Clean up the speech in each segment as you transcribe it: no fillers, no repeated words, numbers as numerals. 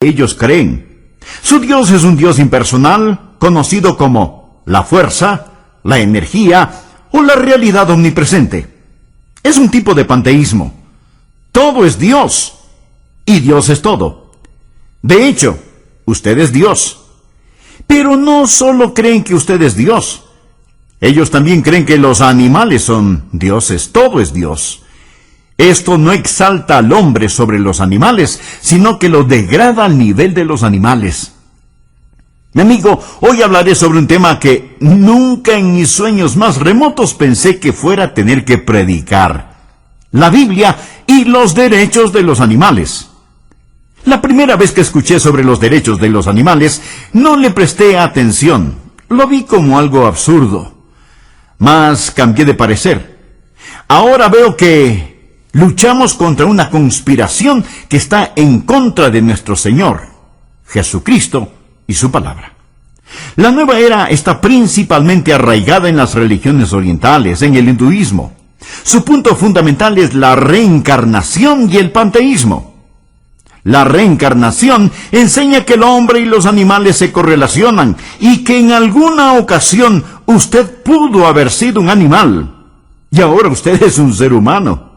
ellos creen. Su Dios es un Dios impersonal, conocido como la fuerza, la energía o la realidad omnipresente. Es un tipo de panteísmo. Todo es Dios y Dios es todo. De hecho, usted es Dios. Pero no solo creen que usted es Dios. Ellos también creen que los animales son dioses, todo es Dios. Esto no exalta al hombre sobre los animales, sino que lo degrada al nivel de los animales. Mi amigo, hoy hablaré sobre un tema que nunca en mis sueños más remotos pensé que fuera a tener que predicar: la Biblia y los derechos de los animales. La primera vez que escuché sobre los derechos de los animales, no le presté atención. Lo vi como algo absurdo. Mas cambié de parecer. Ahora veo que luchamos contra una conspiración que está en contra de nuestro Señor, Jesucristo y su palabra. La nueva era está principalmente arraigada en las religiones orientales, en el hinduismo. Su punto fundamental es la reencarnación y el panteísmo. La reencarnación enseña que el hombre y los animales se correlacionan y que en alguna ocasión usted pudo haber sido un animal y ahora usted es un ser humano.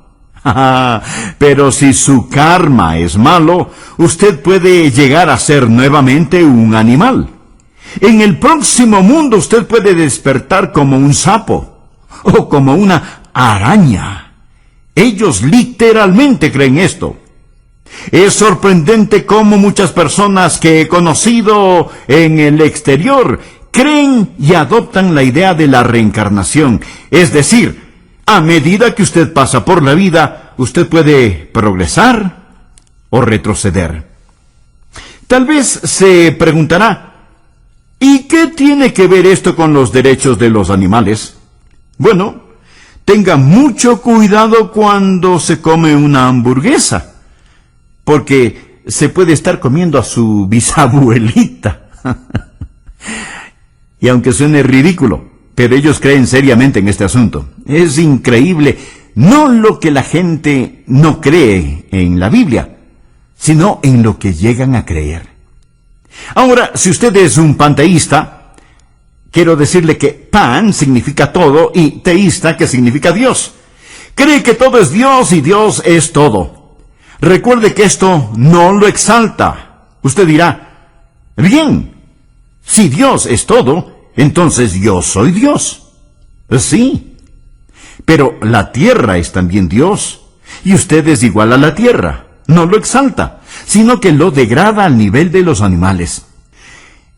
Pero si su karma es malo, usted puede llegar a ser nuevamente un animal. En el próximo mundo usted puede despertar como un sapo o como una araña. Ellos literalmente creen esto. Es sorprendente cómo muchas personas que he conocido en el exterior creen y adoptan la idea de la reencarnación. Es decir, a medida que usted pasa por la vida, usted puede progresar o retroceder. Tal vez se preguntará, ¿y qué tiene que ver esto con los derechos de los animales? Bueno, tenga mucho cuidado cuando se come una hamburguesa, porque se puede estar comiendo a su bisabuelita. Y aunque suene ridículo, pero ellos creen seriamente en este asunto. Es increíble, no lo que la gente no cree en la Biblia, sino en lo que llegan a creer. Ahora, si usted es un panteísta, quiero decirle que pan significa todo y teísta, que significa Dios. Cree que todo es Dios y Dios es todo. Recuerde que esto no lo exalta. Usted dirá, bien, si Dios es todo, entonces yo soy Dios. Sí, pero la tierra es también Dios, y usted es igual a la tierra. No lo exalta, sino que lo degrada al nivel de los animales.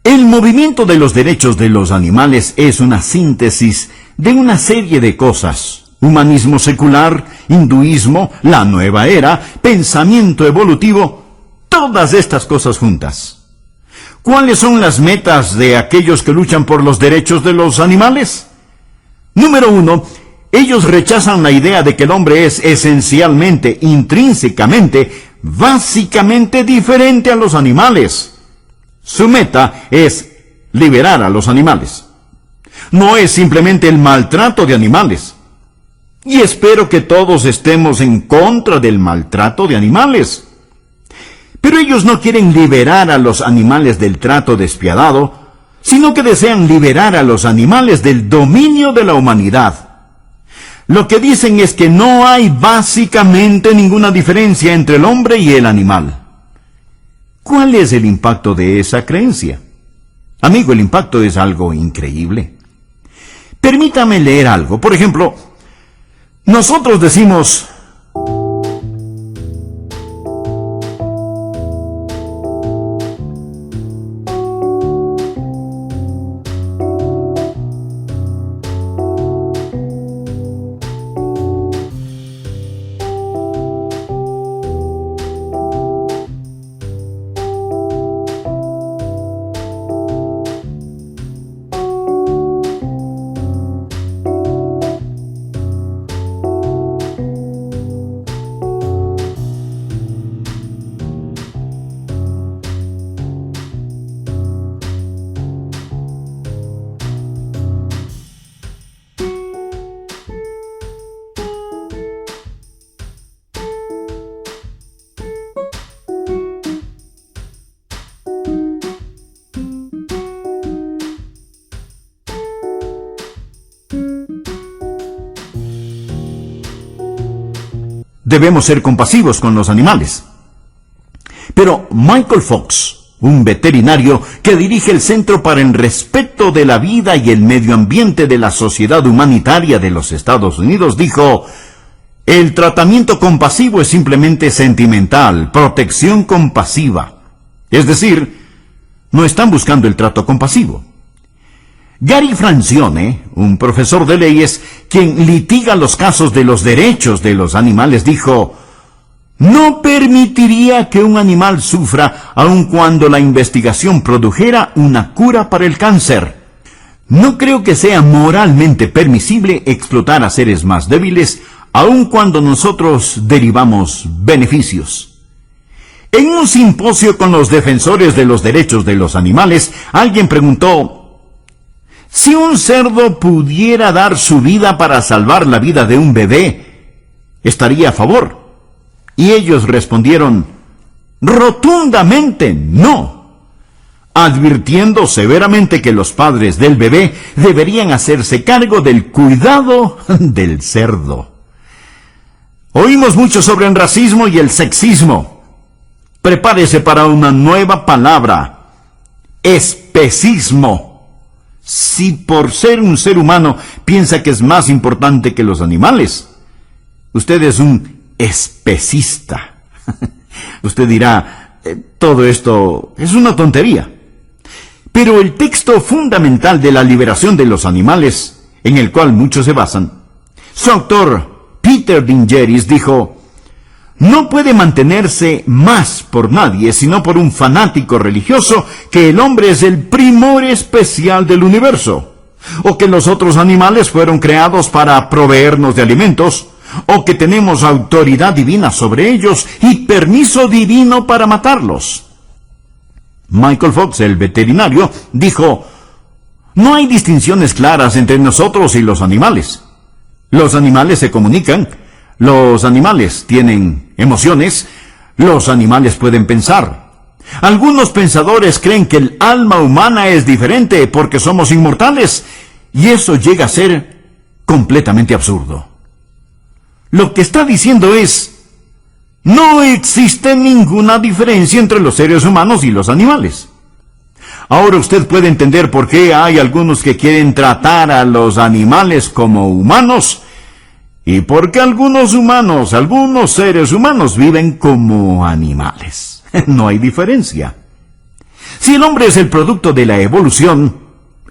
El movimiento de los derechos de los animales es una síntesis de una serie de cosas: humanismo secular, hinduismo, la nueva era, pensamiento evolutivo, todas estas cosas juntas. ¿Cuáles son las metas de aquellos que luchan por los derechos de los animales? Número 1, ellos rechazan la idea de que el hombre es esencialmente, intrínsecamente, básicamente diferente a los animales. Su meta es liberar a los animales. No es simplemente el maltrato de animales. Y espero que todos estemos en contra del maltrato de animales. Pero ellos no quieren liberar a los animales del trato despiadado, sino que desean liberar a los animales del dominio de la humanidad. Lo que dicen es que no hay básicamente ninguna diferencia entre el hombre y el animal. ¿Cuál es el impacto de esa creencia? Amigo, el impacto es algo increíble. Permítame leer algo. Por ejemplo, nosotros decimos, debemos ser compasivos con los animales. Pero Michael Fox, un veterinario que dirige el Centro para el Respeto de la Vida y el Medio Ambiente de la Sociedad Humanitaria de los Estados Unidos, dijo: el tratamiento compasivo es simplemente sentimental, protección compasiva. Es decir, no están buscando el trato compasivo. Gary Francione, un profesor de leyes quien litiga los casos de los derechos de los animales, dijo: no permitiría que un animal sufra aun cuando la investigación produjera una cura para el cáncer. No creo que sea moralmente permisible explotar a seres más débiles aun cuando nosotros derivamos beneficios. En un simposio con los defensores de los derechos de los animales, alguien preguntó: si un cerdo pudiera dar su vida para salvar la vida de un bebé, ¿estaría a favor? Y ellos respondieron: rotundamente no, advirtiendo severamente que los padres del bebé deberían hacerse cargo del cuidado del cerdo. Oímos mucho sobre el racismo y el sexismo. Prepárese para una nueva palabra: especismo. Si por ser un ser humano piensa que es más importante que los animales, usted es un especista. Usted dirá: todo esto es una tontería. Pero el texto fundamental de la liberación de los animales, en el cual muchos se basan, su autor, Peter Dingeris, dijo: no puede mantenerse más por nadie, sino por un fanático religioso, que el hombre es el primor especial del universo, o que los otros animales fueron creados para proveernos de alimentos, o que tenemos autoridad divina sobre ellos y permiso divino para matarlos. Michael Fox, el veterinario, dijo: no hay distinciones claras entre nosotros y los animales. Los animales se comunican, los animales tienen emociones, los animales pueden pensar. Algunos pensadores creen que el alma humana es diferente porque somos inmortales, y eso llega a ser completamente absurdo. Lo que está diciendo es: no existe ninguna diferencia entre los seres humanos y los animales. Ahora usted puede entender por qué hay algunos que quieren tratar a los animales como humanos, y por qué algunos seres humanos viven como animales. No hay diferencia. Si el hombre es el producto de la evolución,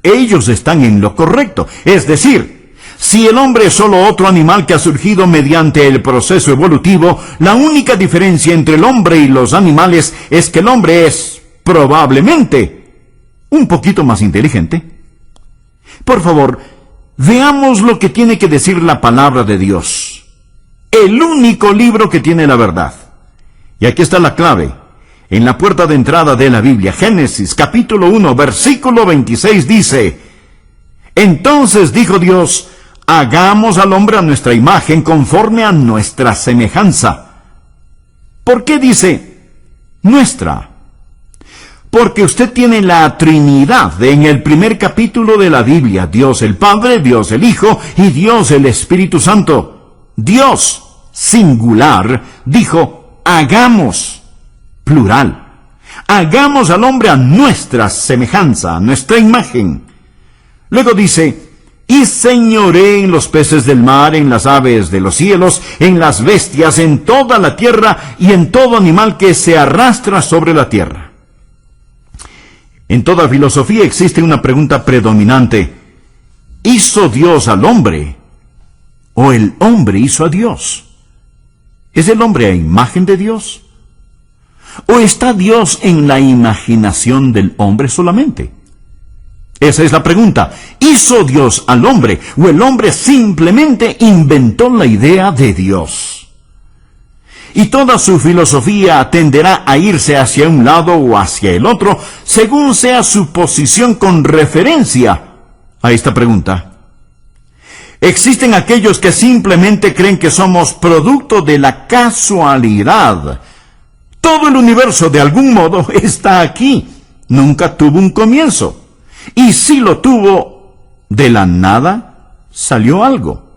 ellos están en lo correcto. Es decir, si el hombre es solo otro animal que ha surgido mediante el proceso evolutivo, la única diferencia entre el hombre y los animales es que el hombre es, probablemente, un poquito más inteligente. Por favor, veamos lo que tiene que decir la palabra de Dios, el único libro que tiene la verdad. Y aquí está la clave, en la puerta de entrada de la Biblia. Génesis capítulo 1, versículo 26 dice: entonces dijo Dios: hagamos al hombre a nuestra imagen, conforme a nuestra semejanza. ¿Por qué dice nuestra? Porque usted tiene la Trinidad en el primer capítulo de la Biblia: Dios el Padre, Dios el Hijo y Dios el Espíritu Santo. Dios, singular, dijo: hagamos, plural. Hagamos al hombre a nuestra semejanza, a nuestra imagen. Luego dice: y señoré en los peces del mar, en las aves de los cielos, en las bestias, en toda la tierra y en todo animal que se arrastra sobre la tierra. En toda filosofía existe una pregunta predominante: ¿hizo Dios al hombre o el hombre hizo a Dios? ¿Es el hombre a imagen de Dios? ¿O está Dios en la imaginación del hombre solamente? Esa es la pregunta. ¿Hizo Dios al hombre o el hombre simplemente inventó la idea de Dios? Y toda su filosofía tenderá a irse hacia un lado o hacia el otro, según sea su posición con referencia a esta pregunta. Existen aquellos que simplemente creen que somos producto de la casualidad. Todo el universo, de algún modo, está aquí. Nunca tuvo un comienzo. Y si lo tuvo, de la nada salió algo.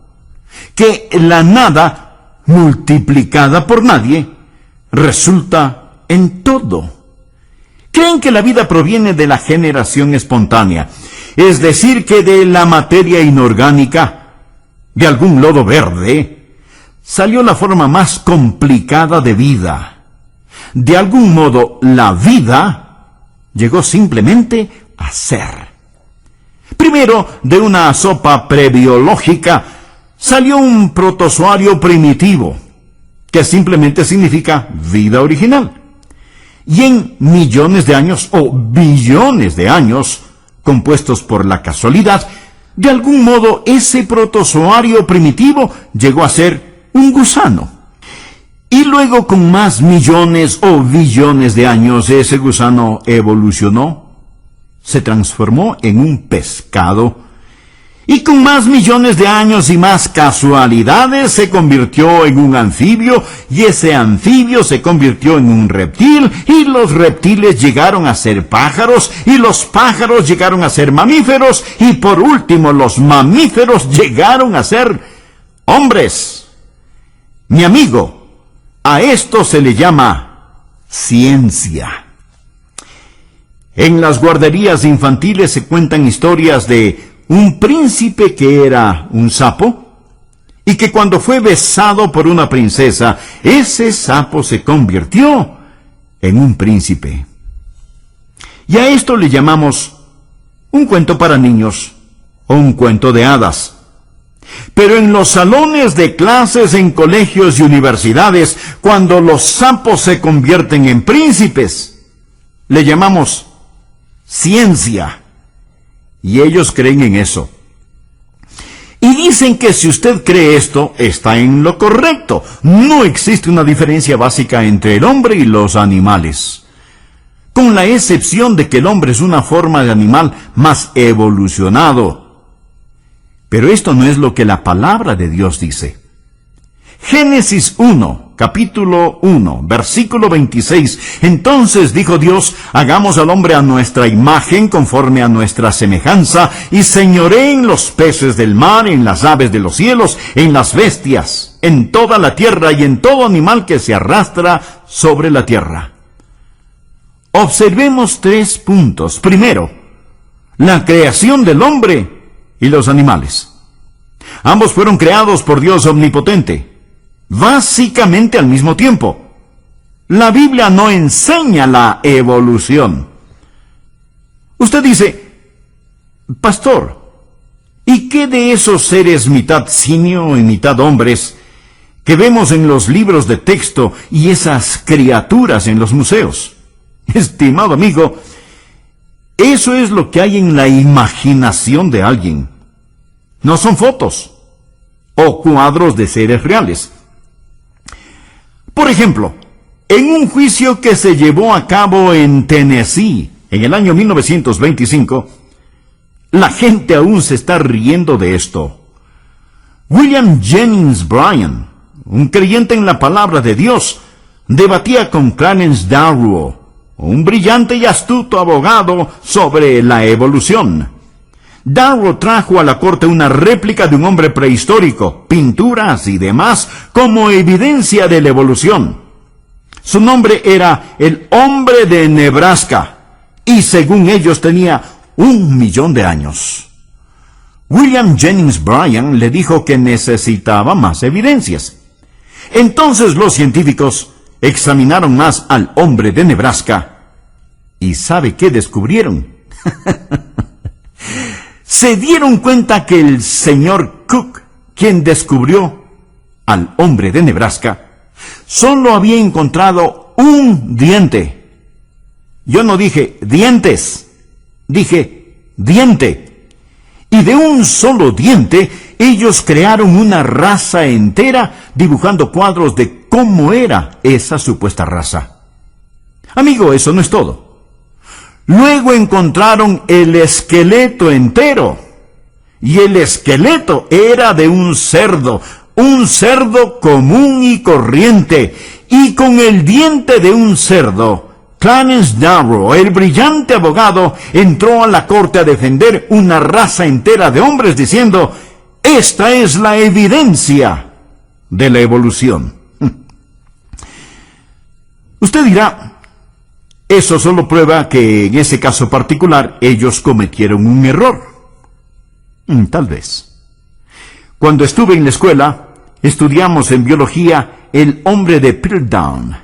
Que la nada multiplicada por nadie, resulta en todo. Creen que la vida proviene de la generación espontánea, es decir, que de la materia inorgánica, de algún lodo verde, salió la forma más complicada de vida. De algún modo, la vida llegó simplemente a ser. Primero, de una sopa prebiológica, salió un protozoario primitivo, que simplemente significa vida original. Y en millones de años, o billones de años, compuestos por la casualidad, de algún modo ese protozoario primitivo llegó a ser un gusano. Y luego, con más millones o billones de años, ese gusano evolucionó, se transformó en un pescado, y con más millones de años y más casualidades se convirtió en un anfibio, y ese anfibio se convirtió en un reptil, y los reptiles llegaron a ser pájaros, y los pájaros llegaron a ser mamíferos, y por último los mamíferos llegaron a ser hombres. Mi amigo, a esto se le llama ciencia. En las guarderías infantiles se cuentan historias de un príncipe que era un sapo, y que cuando fue besado por una princesa, ese sapo se convirtió en un príncipe. Y a esto le llamamos un cuento para niños o un cuento de hadas. Pero en los salones de clases en colegios y universidades, cuando los sapos se convierten en príncipes, le llamamos ciencia. Y ellos creen en eso. Y dicen que si usted cree esto, está en lo correcto. No existe una diferencia básica entre el hombre y los animales, con la excepción de que el hombre es una forma de animal más evolucionado. Pero esto no es lo que la palabra de Dios dice. Génesis 1, capítulo 1, versículo 26. Entonces dijo Dios, hagamos al hombre a nuestra imagen, conforme a nuestra semejanza, y señoree en los peces del mar, en las aves de los cielos, en las bestias, en toda la tierra y en todo animal que se arrastra sobre la tierra. Observemos 3 puntos. Primero, la creación del hombre y los animales. Ambos fueron creados por Dios omnipotente, básicamente al mismo tiempo. La Biblia no enseña la evolución. Usted dice, pastor, ¿y qué de esos seres mitad simio y mitad hombres que vemos en los libros de texto y esas criaturas en los museos? Estimado amigo, eso es lo que hay en la imaginación de alguien. No son fotos o cuadros de seres reales. Por ejemplo, en un juicio que se llevó a cabo en Tennessee en el año 1925, la gente aún se está riendo de esto. William Jennings Bryan, un creyente en la palabra de Dios, debatía con Clarence Darrow, un brillante y astuto abogado, sobre la evolución. Darrow trajo a la corte una réplica de un hombre prehistórico, pinturas y demás, como evidencia de la evolución. Su nombre era el hombre de Nebraska, y según ellos tenía 1.000.000 de años. William Jennings Bryan le dijo que necesitaba más evidencias. Entonces los científicos examinaron más al hombre de Nebraska, y ¿sabe qué descubrieron? Se dieron cuenta que el señor Cook, quien descubrió al hombre de Nebraska, solo había encontrado un diente. Yo no dije dientes, dije diente. Y de un solo diente, ellos crearon una raza entera, dibujando cuadros de cómo era esa supuesta raza. Amigo, eso no es todo. Luego encontraron el esqueleto entero, y el esqueleto era de un cerdo común y corriente, y con el diente de un cerdo, Clarence Darrow, el brillante abogado, entró a la corte a defender una raza entera de hombres diciendo, esta es la evidencia de la evolución. Usted dirá, eso solo prueba que en ese caso particular ellos cometieron un error. Tal vez. Cuando estuve en la escuela, estudiamos en biología el hombre de Piltdown,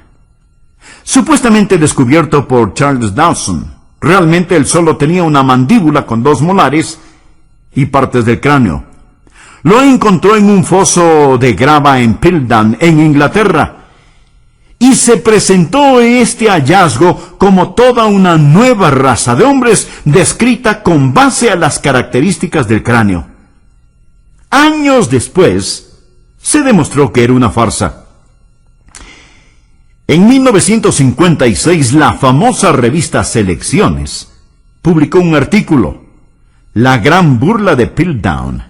supuestamente descubierto por Charles Dawson. Realmente él solo tenía una mandíbula con 2 molares y partes del cráneo. Lo encontró en un foso de grava en Piltdown, en Inglaterra, y se presentó este hallazgo como toda una nueva raza de hombres descrita con base a las características del cráneo. Años después, se demostró que era una farsa. En 1956, la famosa revista Selecciones publicó un artículo, La gran burla de Piltdown.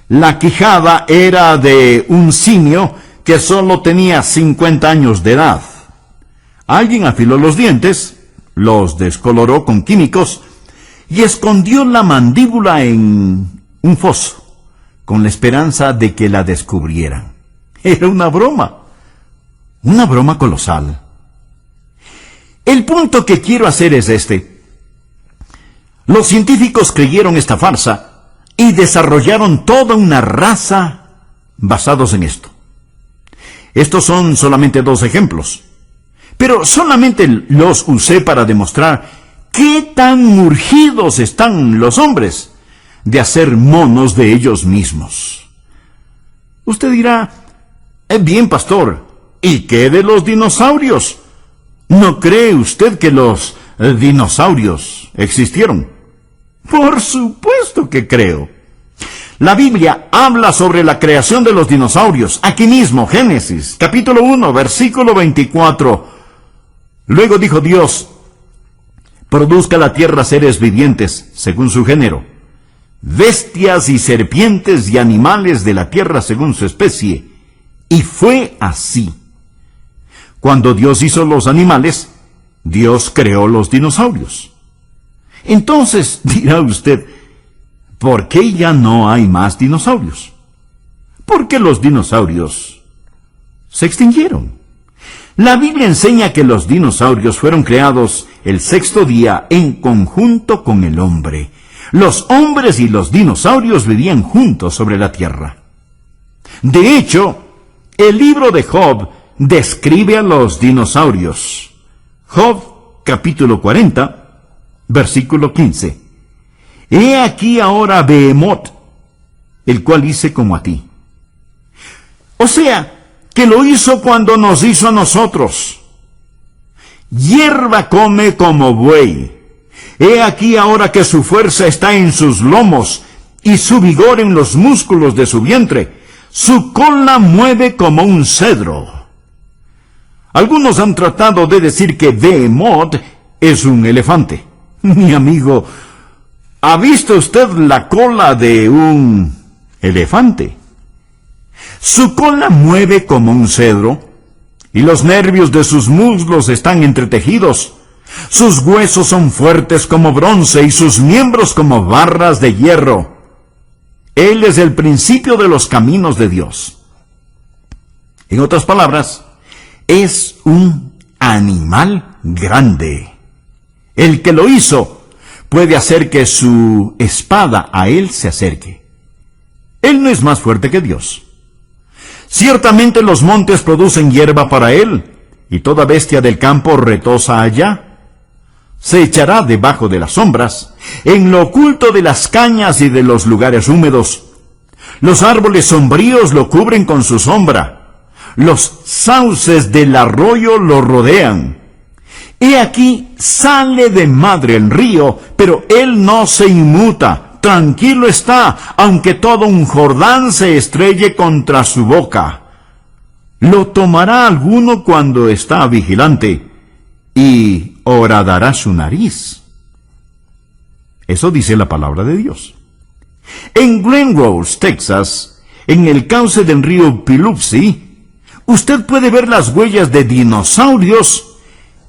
La quijada era de un simio que solo tenía 50 años de edad. Alguien afiló los dientes, los descoloró con químicos y escondió la mandíbula en un foso, con la esperanza de que la descubrieran. Era una broma colosal. El punto que quiero hacer es este. Los científicos creyeron esta farsa y desarrollaron toda una raza basados en esto. Estos son solamente 2 ejemplos, pero solamente los usé para demostrar qué tan urgidos están los hombres de hacer monos de ellos mismos. Usted dirá, bien, pastor, ¿y qué de los dinosaurios? ¿No cree usted que los dinosaurios existieron? Por supuesto que creo. La Biblia habla sobre la creación de los dinosaurios. Aquí mismo, Génesis, capítulo 1, versículo 24. Luego dijo Dios, produzca la tierra seres vivientes, según su género, bestias y serpientes y animales de la tierra según su especie. Y fue así. Cuando Dios hizo los animales, Dios creó los dinosaurios. Entonces, dirá usted, ¿por qué ya no hay más dinosaurios? Porque los dinosaurios se extinguieron. La Biblia enseña que los dinosaurios fueron creados el 6º día en conjunto con el hombre. Los hombres y los dinosaurios vivían juntos sobre la tierra. De hecho, el libro de Job describe a los dinosaurios. Job, capítulo 40, versículo 15. He aquí ahora Behemoth, el cual hice como a ti. O sea, que lo hizo cuando nos hizo a nosotros. Hierba come como buey. He aquí ahora que su fuerza está en sus lomos y su vigor en los músculos de su vientre. Su cola mueve como un cedro. Algunos han tratado de decir que Behemoth es un elefante. Mi amigo, ¿ha visto usted la cola de un elefante? Su cola mueve como un cedro, y los nervios de sus muslos están entretejidos. Sus huesos son fuertes como bronce, y sus miembros como barras de hierro. Él es el principio de los caminos de Dios. En otras palabras, es un animal grande. El que lo hizo puede hacer que su espada a él se acerque. Él no es más fuerte que Dios. Ciertamente los montes producen hierba para él, y toda bestia del campo retosa allá. Se echará debajo de las sombras, en lo oculto de las cañas y de los lugares húmedos. Los árboles sombríos lo cubren con su sombra. Los sauces del arroyo lo rodean. He aquí sale de madre el río, pero él no se inmuta. Tranquilo está, aunque todo un Jordán se estrelle contra su boca. Lo tomará alguno cuando está vigilante, y horadará su nariz. Eso dice la palabra de Dios. En Glen Rose, Texas, en el cauce del río Biloxi, usted puede ver las huellas de dinosaurios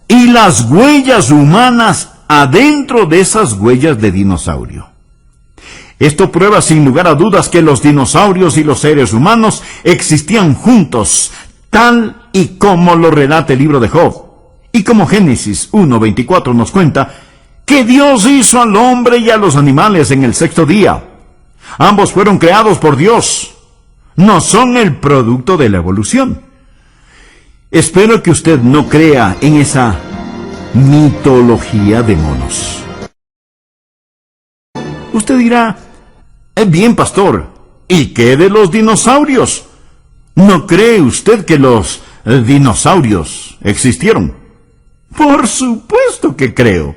y las huellas humanas adentro de esas huellas de dinosaurio. Esto prueba sin lugar a dudas que los dinosaurios y los seres humanos existían juntos, tal y como lo relata el libro de Job. Y como Génesis 1:24 nos cuenta, que Dios hizo al hombre y a los animales en el sexto día. Ambos fueron creados por Dios. No son el producto de la evolución. Espero que usted no crea en esa mitología de monos. Usted dirá, bien, pastor, ¿y qué de los dinosaurios? ¿No cree usted que los dinosaurios existieron? Por supuesto que creo.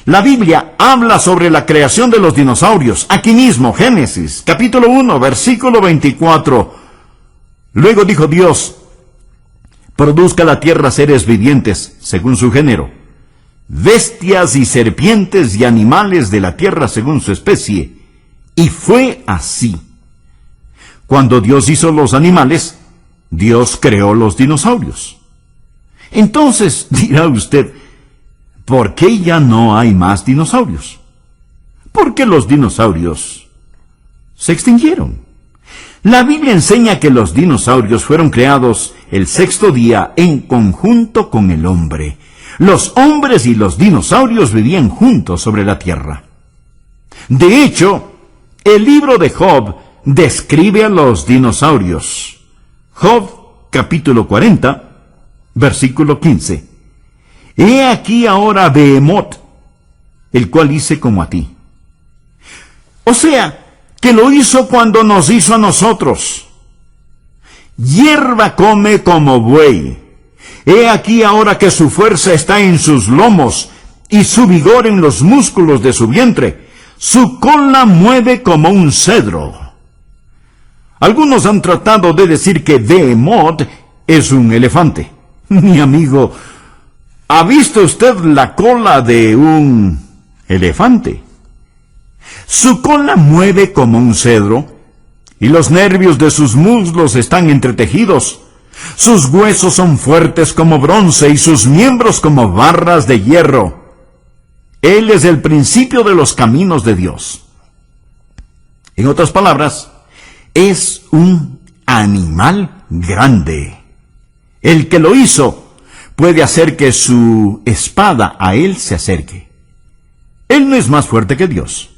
La Biblia habla sobre la creación de los dinosaurios. Aquí mismo, Génesis, capítulo 1, versículo 24. Luego dijo Dios, produzca la tierra seres vivientes, según su género, bestias y serpientes y animales de la tierra según su especie. Y fue así. Cuando Dios hizo los animales, Dios creó los dinosaurios. Entonces, dirá usted, ¿por qué ya no hay más dinosaurios? Porque los dinosaurios se extinguieron. La Biblia enseña que los dinosaurios fueron creados el sexto día en conjunto con el hombre. Los hombres y los dinosaurios vivían juntos sobre la tierra. De hecho, el libro de Job describe a los dinosaurios. Job, capítulo 40, versículo 15. He aquí ahora Behemoth, el cual hice como a ti. O sea, que lo hizo cuando nos hizo a nosotros. Hierba come como buey. He aquí ahora que su fuerza está en sus lomos y su vigor en los músculos de su vientre. Su cola mueve como un cedro. Algunos han tratado de decir que Behemoth es un elefante. Mi amigo, ¿ha visto usted la cola de un elefante? Su cola mueve como un cedro, y los nervios de sus muslos están entretejidos. Sus huesos son fuertes como bronce, y sus miembros como barras de hierro. Él es el principio de los caminos de Dios. En otras palabras, es un animal grande. El que lo hizo puede hacer que su espada a él se acerque. Él no es más fuerte que Dios.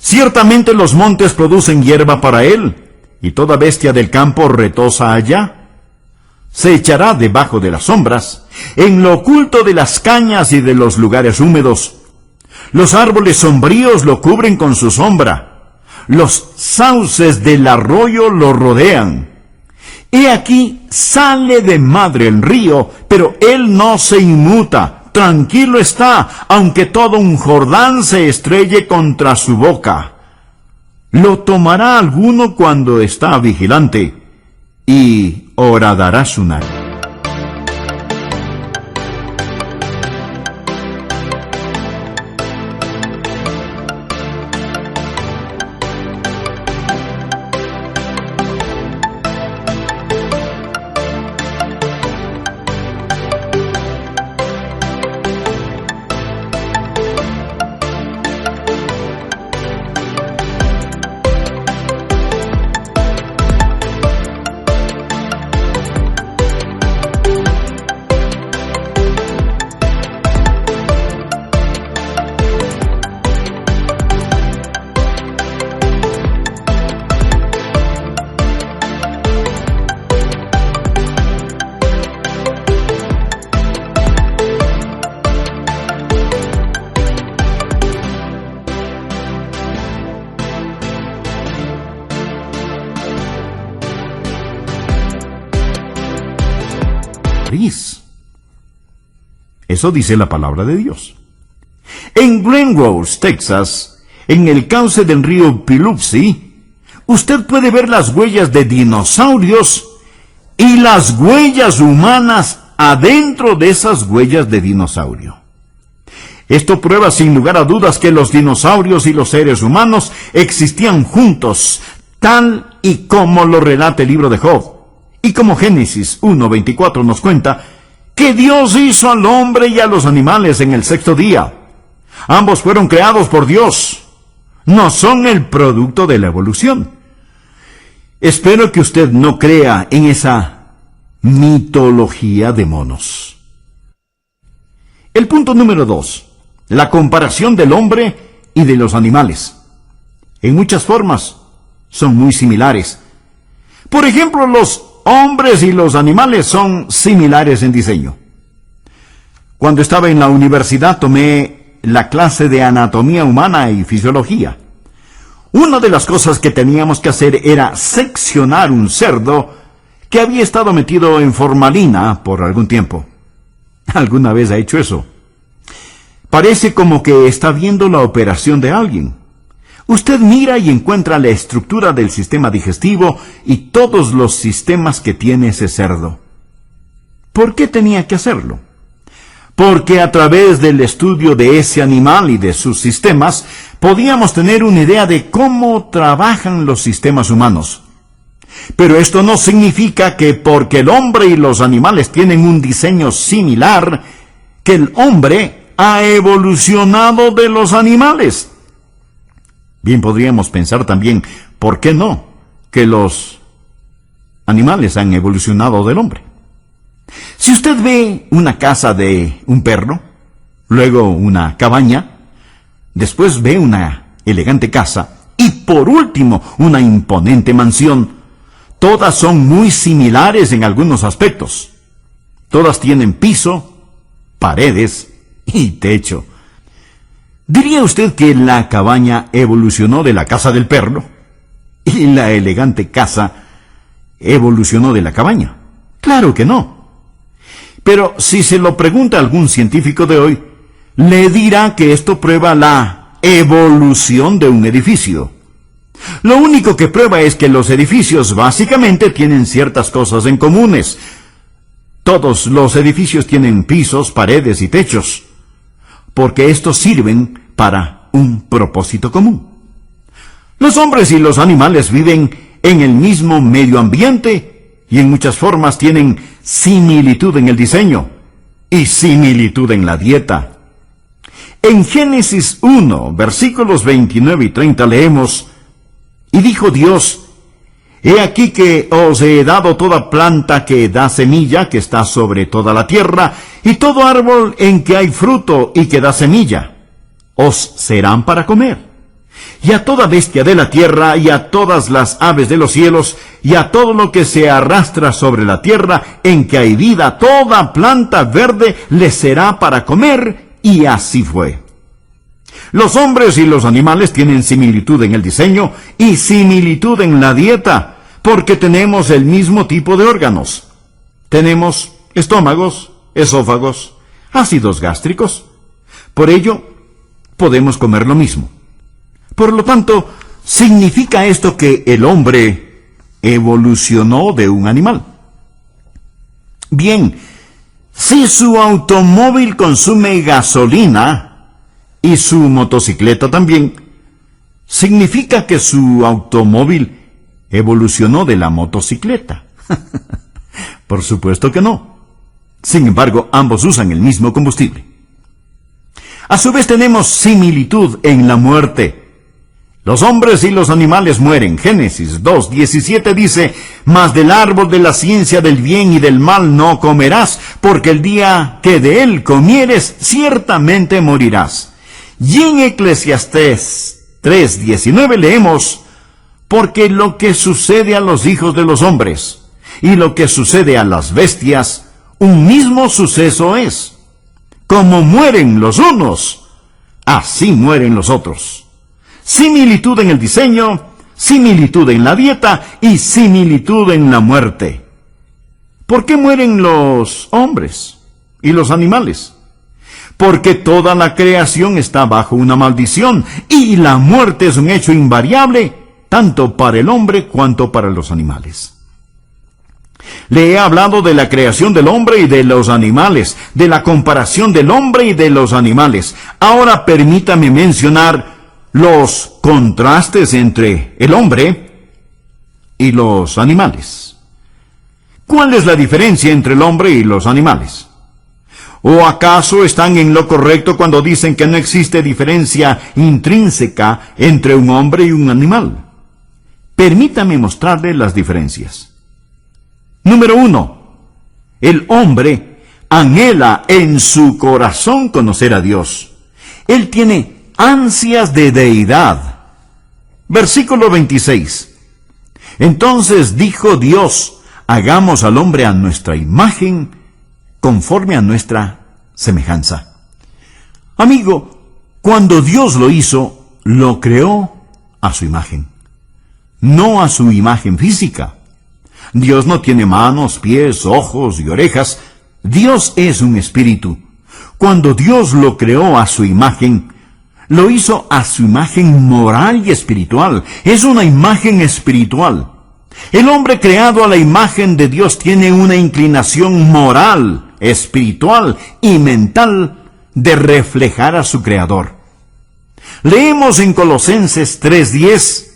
Ciertamente los montes producen hierba para él, y toda bestia del campo retosa allá. Se echará debajo de las sombras, en lo oculto de las cañas y de los lugares húmedos. Los árboles sombríos lo cubren con su sombra. Los sauces del arroyo lo rodean. He aquí sale de madre el río, pero él no se inmuta. Tranquilo está, aunque todo un Jordán se estrelle contra su boca. Lo tomará alguno cuando está vigilante, y horadará su nariz. Eso dice la palabra de Dios. En Glen Rose, Texas, en el cauce del río Biloxi, usted puede ver las huellas de dinosaurios y las huellas humanas adentro de esas huellas de dinosaurio. Esto prueba sin lugar a dudas que los dinosaurios y los seres humanos existían juntos, tal y como lo relata el libro de Job. Y como Génesis 1:24 nos cuenta, que Dios hizo al hombre y a los animales en el sexto día. Ambos fueron creados por Dios. no son el producto de la evolución. Espero que usted no crea en esa mitología de monos. El punto número 2. La comparación del hombre y de los animales. En muchas formas son muy similares. Por ejemplo, los hombres y los animales son similares en diseño. Cuando estaba en la universidad tomé la clase de anatomía humana y fisiología. Una de las cosas que teníamos que hacer era seccionar un cerdo que había estado metido en formalina por algún tiempo. ¿Alguna vez ha hecho eso? Parece como que está viendo la operación de alguien. Usted mira y encuentra la estructura del sistema digestivo y todos los sistemas que tiene ese cerdo. ¿Por qué tenía que hacerlo? Porque a través del estudio de ese animal y de sus sistemas, podíamos tener una idea de cómo trabajan los sistemas humanos. Pero esto no significa que porque el hombre y los animales tienen un diseño similar, que el hombre ha evolucionado de los animales. Bien, podríamos pensar también, ¿por qué no?, que los animales han evolucionado del hombre. Si usted ve una casa de un perro, luego una cabaña, después ve una elegante casa y por último una imponente mansión, todas son muy similares en algunos aspectos. Todas tienen piso, paredes y techo. ¿Diría usted que la cabaña evolucionó de la casa del perro y la elegante casa evolucionó de la cabaña? Claro que no. Pero si se lo pregunta a algún científico de hoy, le dirá que esto prueba la evolución de un edificio. Lo único que prueba es que los edificios básicamente tienen ciertas cosas en comunes. Todos los edificios tienen pisos, paredes y techos, porque estos sirven para un propósito común. Los hombres y los animales viven en el mismo medio ambiente y en muchas formas tienen similitud en el diseño y similitud en la dieta. En Génesis 1, versículos 29 y 30 leemos: Y dijo Dios, he aquí que os he dado toda planta que da semilla, que está sobre toda la tierra, y todo árbol en que hay fruto y que da semilla, os serán para comer. Y a toda bestia de la tierra, y a todas las aves de los cielos, y a todo lo que se arrastra sobre la tierra, en que hay vida, toda planta verde les será para comer, y así fue. Los hombres y los animales tienen similitud en el diseño y similitud en la dieta, porque tenemos el mismo tipo de órganos. Tenemos estómagos, esófagos, ácidos gástricos. Por ello, podemos comer lo mismo. Por lo tanto, ¿significa esto que el hombre evolucionó de un animal? Bien, si su automóvil consume gasolina, y su motocicleta también, ¿significa que su automóvil evolucionó de la motocicleta? Por supuesto que no. Sin embargo, ambos usan el mismo combustible. A su vez tenemos similitud en la muerte. Los hombres y los animales mueren. Génesis 2:17 dice: Mas del árbol de la ciencia del bien y del mal no comerás, porque el día que de él comieres, ciertamente morirás. Y en Eclesiastés 3:19 leemos: Porque lo que sucede a los hijos de los hombres y lo que sucede a las bestias, un mismo suceso es. Como mueren los unos, así mueren los otros. Similitud en el diseño, similitud en la dieta y similitud en la muerte. ¿Por qué mueren los hombres y los animales? Porque toda la creación está bajo una maldición, y la muerte es un hecho invariable, tanto para el hombre cuanto para los animales. Le he hablado de la creación del hombre y de los animales, de la comparación del hombre y de los animales. Ahora permítame mencionar los contrastes entre el hombre y los animales. ¿Cuál es la diferencia entre el hombre y los animales? ¿O acaso están en lo correcto cuando dicen que no existe diferencia intrínseca entre un hombre y un animal? Permítame mostrarle las diferencias. Número 1. El hombre anhela en su corazón conocer a Dios. Él tiene ansias de deidad. Versículo 26. Entonces dijo Dios, hagamos al hombre a nuestra imagen, conforme a nuestra semejanza. Amigo, cuando Dios lo hizo, lo creó a su imagen, no a su imagen física. Dios no tiene manos, pies, ojos y orejas. Dios es un espíritu. Cuando Dios lo creó a su imagen, lo hizo a su imagen moral y espiritual. Es una imagen espiritual. El hombre creado a la imagen de Dios tiene una inclinación moral, espiritual y mental de reflejar a su Creador. Leemos en Colosenses 3:10,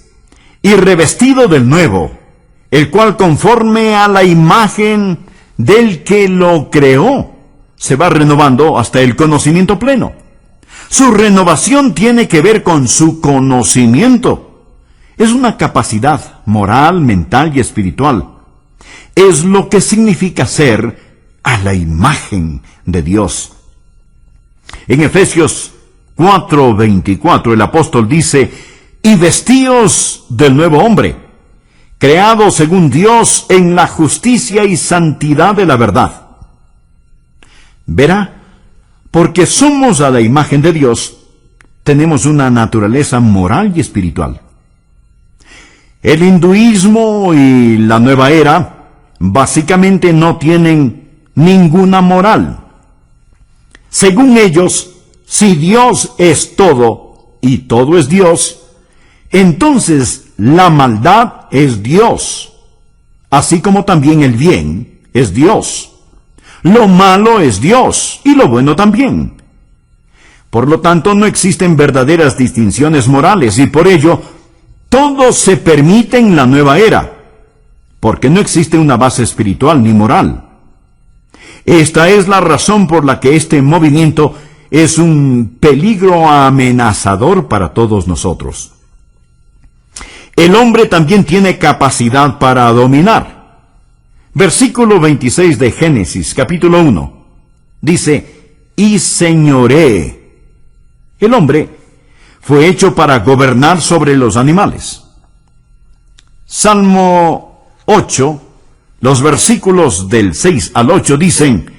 y revestido del nuevo, el cual conforme a la imagen del que lo creó, se va renovando hasta el conocimiento pleno. Su renovación tiene que ver con su conocimiento. Es una capacidad moral, mental y espiritual. Es lo que significa ser a la imagen de Dios. En Efesios 4:24 el apóstol dice, y vestíos del nuevo hombre, creado según Dios en la justicia y santidad de la verdad. Verá, porque somos a la imagen de Dios, tenemos una naturaleza moral y espiritual. El hinduismo y la nueva era básicamente no tienen ninguna moral. Según ellos, si Dios es todo y todo es Dios, entonces la maldad es Dios, así como también el bien es Dios. Lo malo es Dios y lo bueno también. Por lo tanto, no existen verdaderas distinciones morales y por ello todo se permite en la nueva era, porque no existe una base espiritual ni moral. Esta es la razón por la que este movimiento es un peligro amenazador para todos nosotros. El hombre también tiene capacidad para dominar. Versículo 26 de Génesis, capítulo 1, dice, y señoree. El hombre fue hecho para gobernar sobre los animales. Salmo 8, los versículos del 6 al 8 dicen,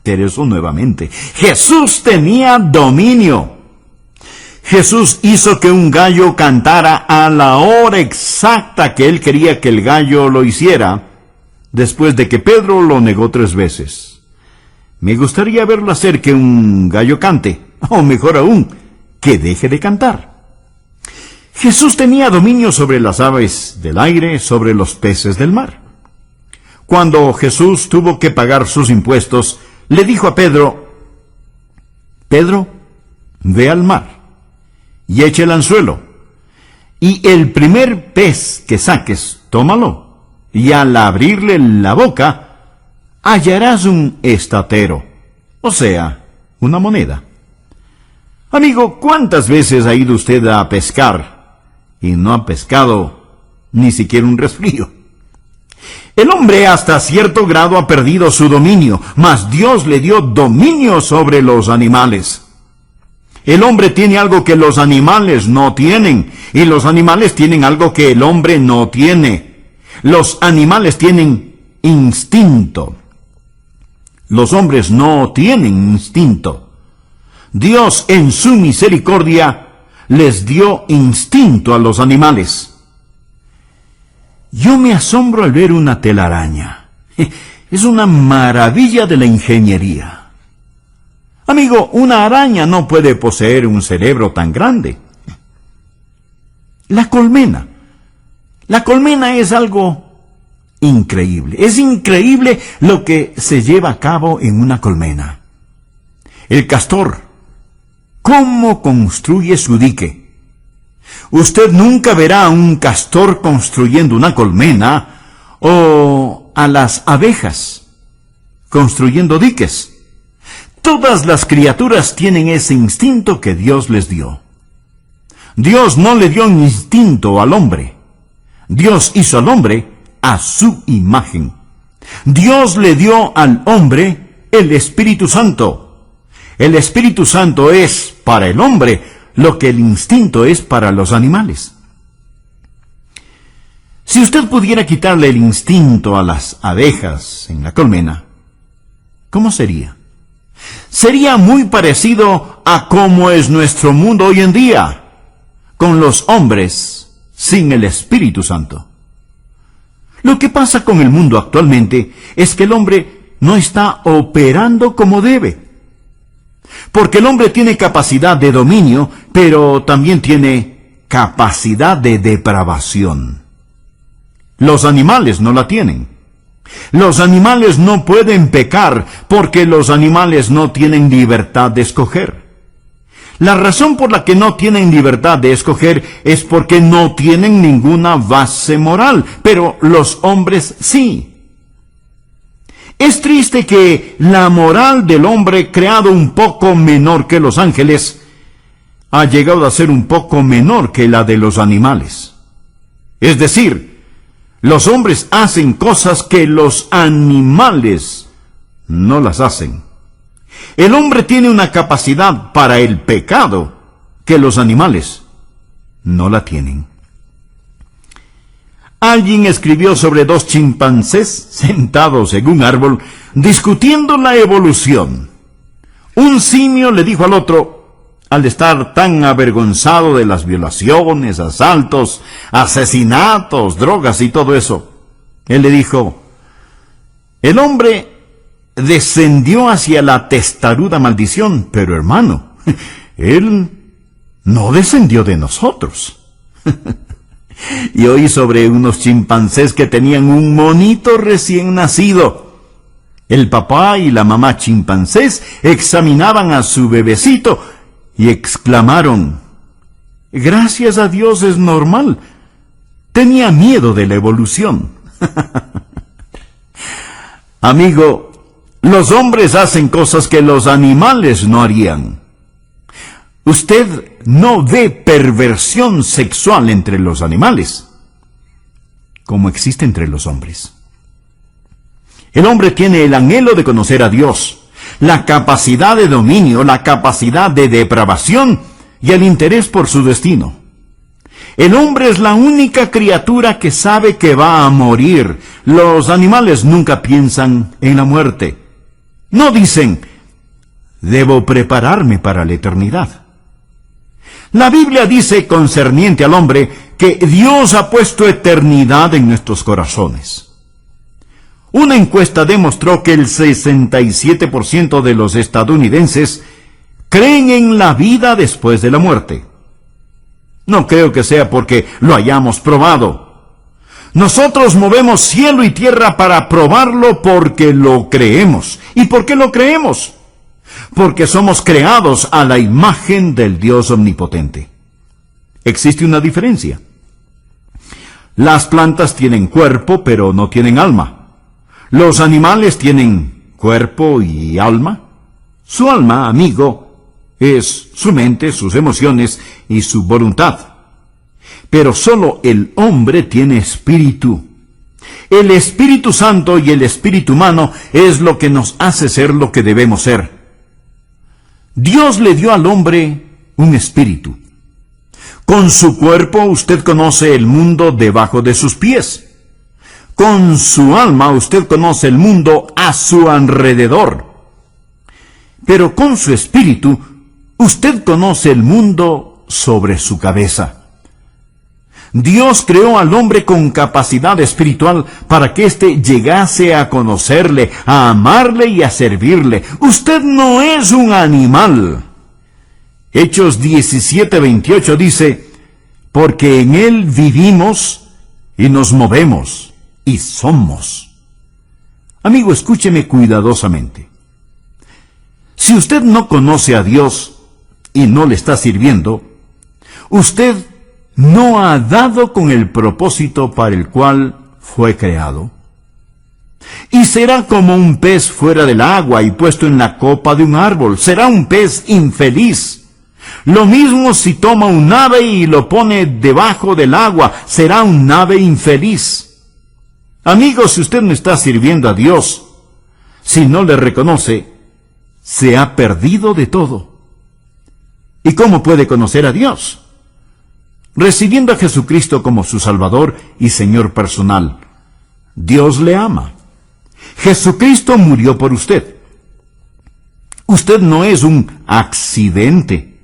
eso nuevamente, Jesús tenía dominio. Jesús hizo que un gallo cantara a la hora exacta que él quería que el gallo lo hiciera, después de que Pedro lo negó 3 veces. Me gustaría verlo hacer que un gallo cante, o mejor aún, que deje de cantar. Jesús tenía dominio sobre las aves del aire, sobre los peces del mar. Cuando Jesús tuvo que pagar sus impuestos, le dijo a Pedro, Pedro, ve al mar y eche el anzuelo, y el primer pez que saques, tómalo, y al abrirle la boca, hallarás un estatero, o sea, una moneda. Amigo, ¿cuántas veces ha ido usted a pescar y no ha pescado ni siquiera un resfrío? El hombre hasta cierto grado ha perdido su dominio, mas Dios le dio dominio sobre los animales. El hombre tiene algo que los animales no tienen, y los animales tienen algo que el hombre no tiene. Los animales tienen instinto. Los hombres no tienen instinto. Dios en su misericordia les dio instinto a los animales. Yo me asombro al ver una telaraña. Es una maravilla de la ingeniería. Amigo, una araña no puede poseer un cerebro tan grande. La colmena. La colmena es algo increíble. Es increíble lo que se lleva a cabo en una colmena. El castor. ¿Cómo construye su dique? Usted nunca verá a un castor construyendo una colmena o a las abejas construyendo diques. Todas las criaturas tienen ese instinto que Dios les dio. Dios no le dio un instinto al hombre. Dios hizo al hombre a su imagen. Dios le dio al hombre el Espíritu Santo. El Espíritu Santo es para el hombre lo que el instinto es para los animales. Si usted pudiera quitarle el instinto a las abejas en la colmena, ¿cómo sería? Sería muy parecido a cómo es nuestro mundo hoy en día, con los hombres sin el Espíritu Santo. Lo que pasa con el mundo actualmente es que el hombre no está operando como debe. Porque el hombre tiene capacidad de dominio, pero también tiene capacidad de depravación. Los animales no la tienen. Los animales no pueden pecar porque los animales no tienen libertad de escoger. La razón por la que no tienen libertad de escoger es porque no tienen ninguna base moral, pero los hombres sí. Es triste que la moral del hombre, creado un poco menor que los ángeles, ha llegado a ser un poco menor que la de los animales. Es decir, los hombres hacen cosas que los animales no las hacen. El hombre tiene una capacidad para el pecado que los animales no la tienen. Alguien escribió sobre dos chimpancés sentados en un árbol discutiendo la evolución. Un simio le dijo al otro, al estar tan avergonzado de las violaciones, asaltos, asesinatos, drogas y todo eso, él le dijo, el hombre descendió hacia la testaruda maldición, pero hermano, él no descendió de nosotros. Y oí sobre unos chimpancés que tenían un monito recién nacido. El papá y la mamá chimpancés examinaban a su bebecito y exclamaron, gracias a Dios es normal. Tenía miedo de la evolución. Amigo, los hombres hacen cosas que los animales no harían. Usted no ve perversión sexual entre los animales, como existe entre los hombres. El hombre tiene el anhelo de conocer a Dios, la capacidad de dominio, la capacidad de depravación y el interés por su destino. El hombre es la única criatura que sabe que va a morir. Los animales nunca piensan en la muerte. No dicen, debo prepararme para la eternidad. La Biblia dice concerniente al hombre que Dios ha puesto eternidad en nuestros corazones. Una encuesta demostró que el 67% de los estadounidenses creen en la vida después de la muerte. No creo que sea porque lo hayamos probado. Nosotros movemos cielo y tierra para probarlo porque lo creemos. ¿Y por qué lo creemos? Porque somos creados a la imagen del Dios omnipotente. Existe una diferencia. Las plantas tienen cuerpo, pero no tienen alma. Los animales tienen cuerpo y alma. Su alma, amigo, es su mente, sus emociones y su voluntad. Pero solo el hombre tiene espíritu. El Espíritu Santo y el espíritu humano es lo que nos hace ser lo que debemos ser. Dios le dio al hombre un espíritu. Con su cuerpo usted conoce el mundo debajo de sus pies. Con su alma usted conoce el mundo a su alrededor. Pero con su espíritu usted conoce el mundo sobre su cabeza. Dios creó al hombre con capacidad espiritual para que éste llegase a conocerle, a amarle y a servirle. Usted no es un animal. Hechos 17:28 dice, porque en él vivimos y nos movemos y somos. Amigo, escúcheme cuidadosamente. Si usted no conoce a Dios y no le está sirviendo, usted no ha dado con el propósito para el cual fue creado. Y será como un pez fuera del agua y puesto en la copa de un árbol. Será un pez infeliz. Lo mismo si toma un ave y lo pone debajo del agua. Será un ave infeliz. Amigos, si usted no está sirviendo a Dios, si no le reconoce, se ha perdido de todo. ¿Y cómo puede conocer a Dios? Recibiendo a Jesucristo como su Salvador y Señor personal. Dios le ama. Jesucristo murió por usted. Usted no es un accidente.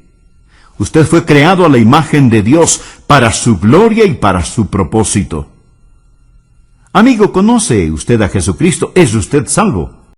Usted fue creado a la imagen de Dios para su gloria y para su propósito. Amigo, ¿conoce usted a Jesucristo? ¿Es usted salvo?